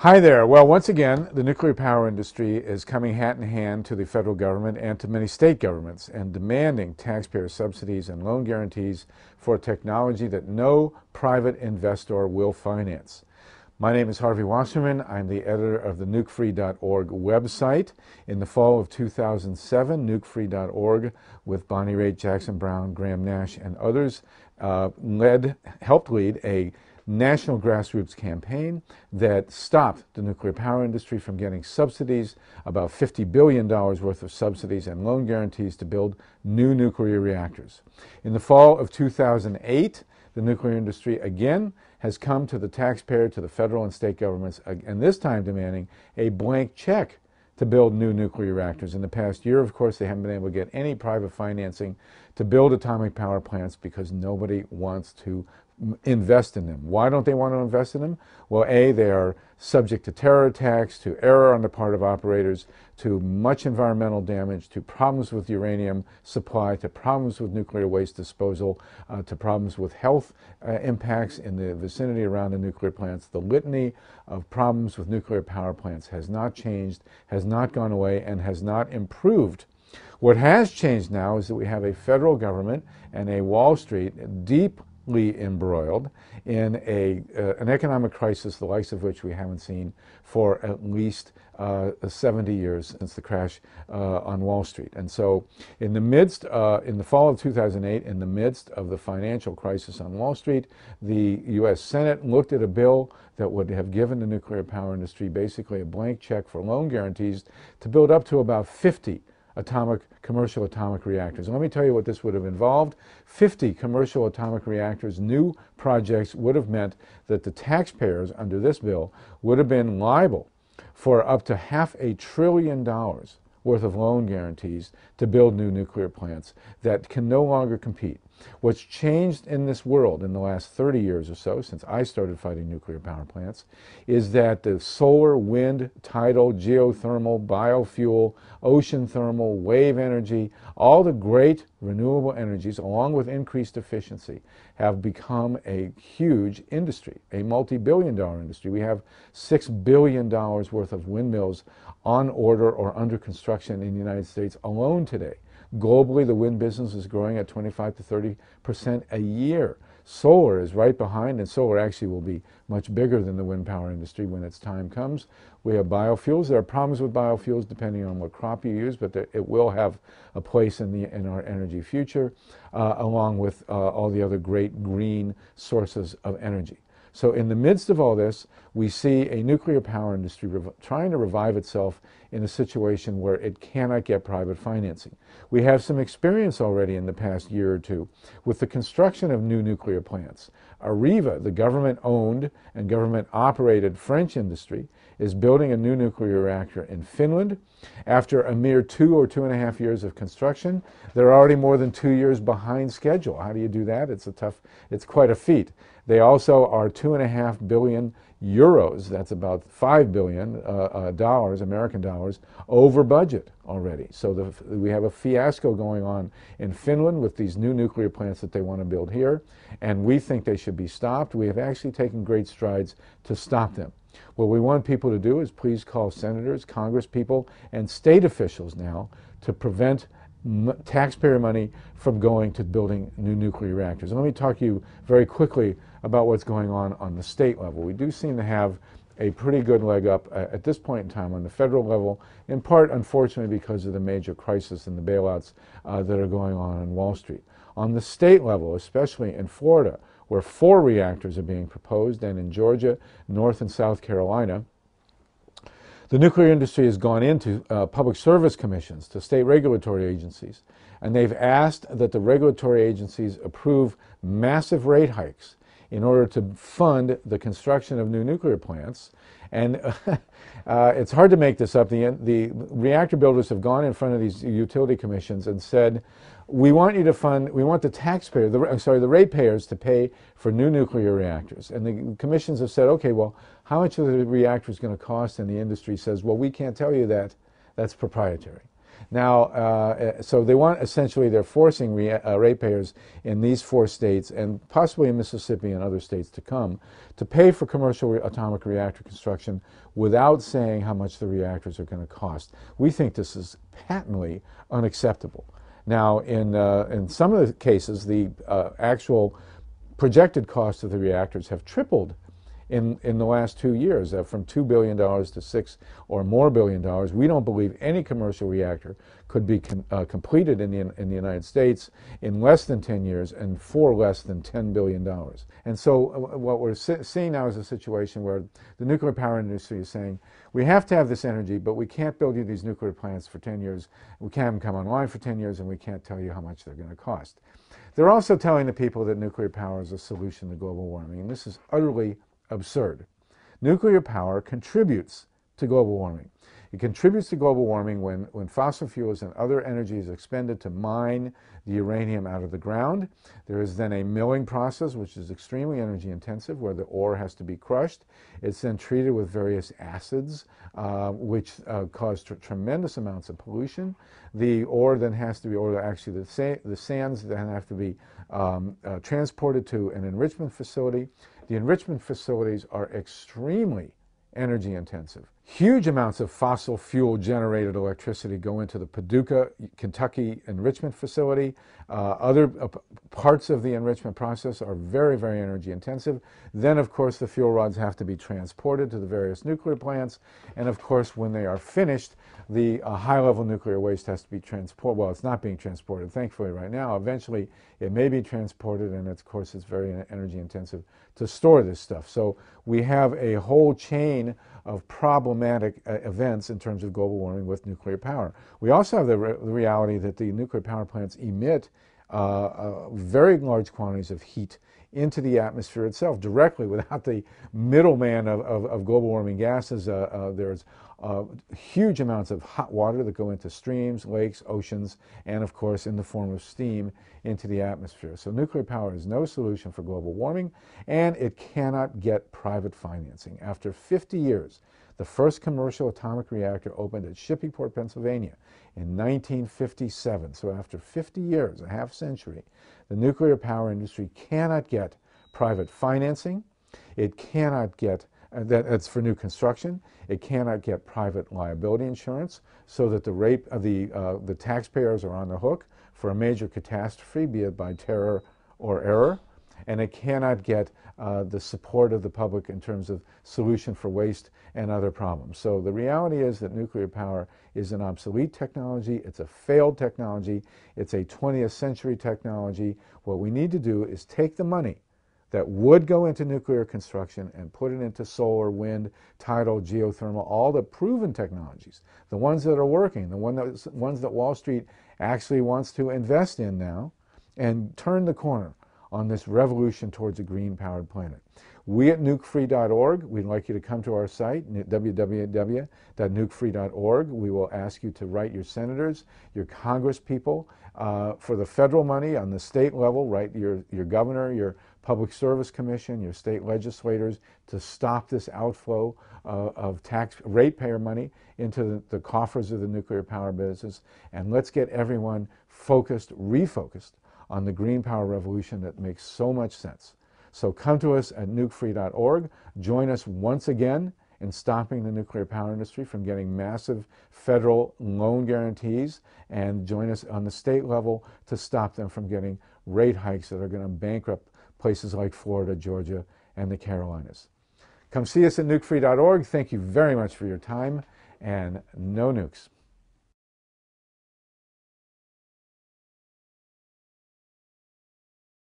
Hi there. Well, once again, the nuclear power industry is coming hat in hand to the federal government and to many state governments and demanding taxpayer subsidies and loan guarantees for technology that no private investor will finance. My name is Harvey Wasserman. I'm the editor of the nukefree.org website. In the fall of 2007, nukefree.org, with Bonnie Raitt, Jackson Brown, Graham Nash, and others, helped lead a national grassroots campaign that stopped the nuclear power industry from getting subsidies, about $50 billion worth of subsidies and loan guarantees to build new nuclear reactors. In the fall of 2008, the nuclear industry again has come to the taxpayer, to the federal and state governments, and this time demanding a blank check to build new nuclear reactors. In the past year, of course, they haven't been able to get any private financing to build atomic power plants because nobody wants to invest in them. Why don't they want to invest in them? Well, A, they are subject to terror attacks, to error on the part of operators, to much environmental damage, to problems with uranium supply, to problems with nuclear waste disposal, to problems with health impacts in the vicinity around the nuclear plants. The litany of problems with nuclear power plants has not changed, has not gone away, and has not improved. What has changed now is that we have a federal government and a Wall Street deeply embroiled in an economic crisis the likes of which we haven't seen for at least 70 years since the crash on Wall Street. And so in the fall of 2008, in the midst of the financial crisis on Wall Street, the U.S. Senate looked at a bill that would have given the nuclear power industry basically a blank check for loan guarantees to build up to about 50 commercial atomic reactors. And let me tell you what this would have involved. 50 commercial atomic reactors, new projects, would have meant that the taxpayers under this bill would have been liable for up to $500 billion worth of loan guarantees to build new nuclear plants that can no longer compete. What's changed in this world in the last 30 years or so, since I started fighting nuclear power plants, is that the solar, wind, tidal, geothermal, biofuel, ocean thermal, wave energy, all the great renewable energies, along with increased efficiency, have become a huge industry, a multi-billion-dollar industry. We have $6 billion worth of windmills on order or under construction in the United States alone today. Globally, the wind business is growing at 25 to 30% a year. Solar is right behind, and solar actually will be much bigger than the wind power industry when its time comes. We have biofuels. There are problems with biofuels depending on what crop you use, but it will have a place in our energy future, along with all the other great green sources of energy. So in the midst of all this, we see a nuclear power industry trying to revive itself in a situation where it cannot get private financing. We have some experience already in the past year or two with the construction of new nuclear plants. Areva, the government-owned and government-operated French industry, is building a new nuclear reactor in Finland. After a mere 2 or 2.5 years of construction, they're already more than 2 years behind schedule. How do you do that? It's quite a feat. They also are 2.5 billion euros, that's about $5 billion American dollars, over budget already. So we have a fiasco going on in Finland with these new nuclear plants that they want to build here, and we think they should be stopped. We have actually taken great strides to stop them. What we want people to do is please call senators, congresspeople, and state officials now to prevent taxpayer money from going to building new nuclear reactors. And let me talk to you very quickly about what's going on the state level. We do seem to have a pretty good leg up at this point in time on the federal level, in part, unfortunately, because of the major crisis and the bailouts that are going on Wall Street. On the state level, especially in Florida, where 4 reactors are being proposed, and in Georgia, North and South Carolina, the nuclear industry has gone into public service commissions to state regulatory agencies, and they've asked that the regulatory agencies approve massive rate hikes in order to fund the construction of new nuclear plants. And it's hard to make this up. The reactor builders have gone in front of these utility commissions and said, we want you to fund, we want the taxpayer, the ratepayers to pay for new nuclear reactors. And the commissions have said, okay, well, how much are the reactors going to cost? And the industry says, well, we can't tell you that. That's proprietary. Now, so they want, essentially, they're forcing ratepayers in these 4 states, and possibly in Mississippi and other states to come, to pay for commercial atomic reactor construction without saying how much the reactors are going to cost. We think this is patently unacceptable. Now, in some of the cases, the actual projected cost of the reactors have tripled in the last 2 years, from $2 billion to $6 or more billion. We don't believe any commercial reactor could be completed in the United States in less than 10 years and for less than $10 billion. And so what we're seeing now is a situation where the nuclear power industry is saying, we have to have this energy, but we can't build you these nuclear plants for 10 years. We can't have them come online for 10 years, and we can't tell you how much they're going to cost. They're also telling the people that nuclear power is a solution to global warming, and this is utterly absurd. Nuclear power contributes to global warming. It contributes to global warming when fossil fuels and other energy is expended to mine the uranium out of the ground. There is then a milling process, which is extremely energy intensive, where the ore has to be crushed. It's then treated with various acids, which cause tremendous amounts of pollution. The ore then has to be, or actually the sands then have to be transported to an enrichment facility. The enrichment facilities are extremely energy intensive. Huge amounts of fossil fuel generated electricity go into the Paducah, Kentucky enrichment facility. Other parts of the enrichment process are very, very energy intensive. Then, of course, the fuel rods have to be transported to the various nuclear plants. And, of course, when they are finished, the high-level nuclear waste has to be transported. Well, it's not being transported, thankfully, right now. Eventually, it may be transported, and, of course, it's very energy intensive to store this stuff. So we have a whole chain of problematic events in terms of global warming with nuclear power. We also have the reality that the nuclear power plants emit very large quantities of heat into the atmosphere itself directly without the middleman of global warming gases. There's huge amounts of hot water that go into streams, lakes, oceans, and of course in the form of steam into the atmosphere. So nuclear power is no solution for global warming, and it cannot get private financing. After 50 years, the first commercial atomic reactor opened at Shippingport, Pennsylvania in 1957. So after 50 years, a half century, the nuclear power industry cannot get private financing. It cannot get, that's for new construction. It cannot get private liability insurance so that the taxpayers are on the hook for a major catastrophe, be it by terror or error. And it cannot get the support of the public in terms of solution for waste and other problems. So the reality is that nuclear power is an obsolete technology. It's a failed technology. It's a 20th century technology. What we need to do is take the money that would go into nuclear construction and put it into solar, wind, tidal, geothermal, all the proven technologies, the ones that are working, the ones that Wall Street actually wants to invest in now, and turn the corner on this revolution towards a green-powered planet. We at nukefree.org, we'd like you to come to our site, www.nukefree.org. We will ask you to write your senators, your congresspeople, for the federal money. On the state level, write your governor, your public service commission, your state legislators, to stop this outflow of ratepayer money into the coffers of the nuclear power business. And let's get everyone focused, refocused on the green power revolution that makes so much sense. So come to us at nukefree.org. Join us once again in stopping the nuclear power industry from getting massive federal loan guarantees, and join us on the state level to stop them from getting rate hikes that are going to bankrupt places like Florida, Georgia, and the Carolinas. Come see us at nukefree.org. Thank you very much for your time, and no nukes.